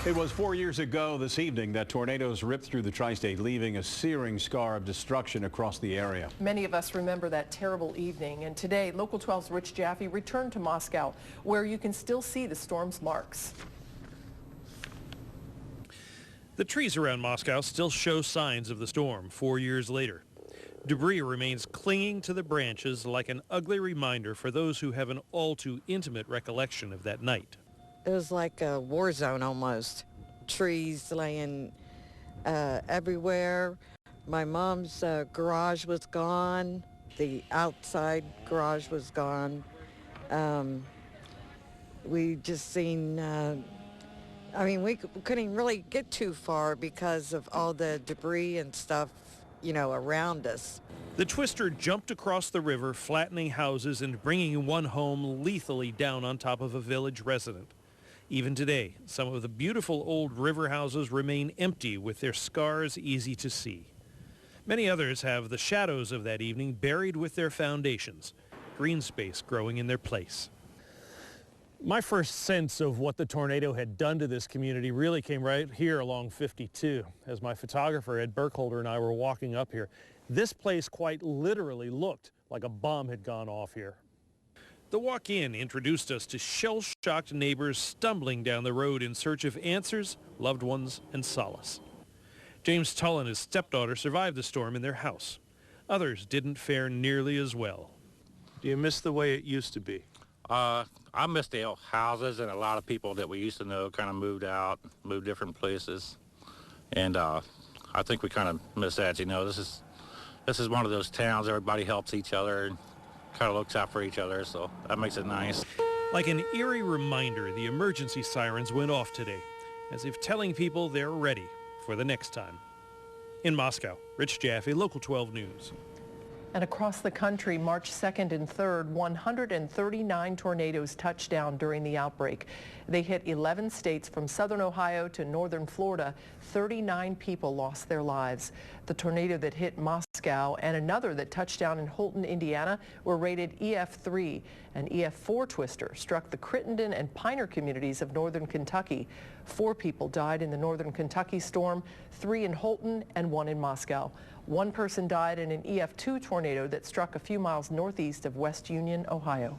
It was 4 years ago this evening that tornadoes ripped through the tri-state, leaving a searing scar of destruction across the area. Many of us remember that terrible evening, and today Local 12's Rich Jaffe returned to Moscow, where you can still see the storm's marks. The trees around Moscow still show signs of the storm 4 years later. Debris remains clinging to the branches like an ugly reminder for those who have an all too intimate recollection of that night. It was like a war zone almost. Trees laying everywhere. My mom's garage was gone. The outside garage was gone. We just seen, we couldn't really get too far because of all the debris and stuff, around us. The twister jumped across the river, flattening houses and bringing one home lethally down on top of a village resident. Even today, some of the beautiful old river houses remain empty with their scars easy to see. Many others have the shadows of that evening buried with their foundations, green space growing in their place. My first sense of what the tornado had done to this community really came right here along 52. As my photographer, Ed Burkholder, and I were walking up here, this place quite literally looked like a bomb had gone off here. The walk-in introduced us to shell-shocked neighbors stumbling down the road in search of answers, loved ones, and solace. James Tull and his stepdaughter survived the storm in their house. Others didn't fare nearly as well. Do you miss the way it used to be? I miss the old houses, and a lot of people that we used to know kind of moved out, moved different places. And I think we kind of miss that. This is one of those towns everybody helps each other and kind of looks out for each other, so that makes it nice. Like an eerie reminder, the emergency sirens went off today, as if telling people they're ready for the next time. In Moscow, Rich Jaffe, Local 12 News. And across the country, March 2nd and 3rd, 139 tornadoes touched down during the outbreak. They hit 11 states from southern Ohio to northern Florida. 39 people lost their lives. The tornado that hit Moscow and another that touched down in Holton, Indiana, were rated EF3. An EF4 twister struck the Crittenden and Piner communities of northern Kentucky. 4 people died in the northern Kentucky storm, 3 in Holton and 1 in Moscow. 1 person died in an EF2 tornado that struck a few miles northeast of West Union, Ohio.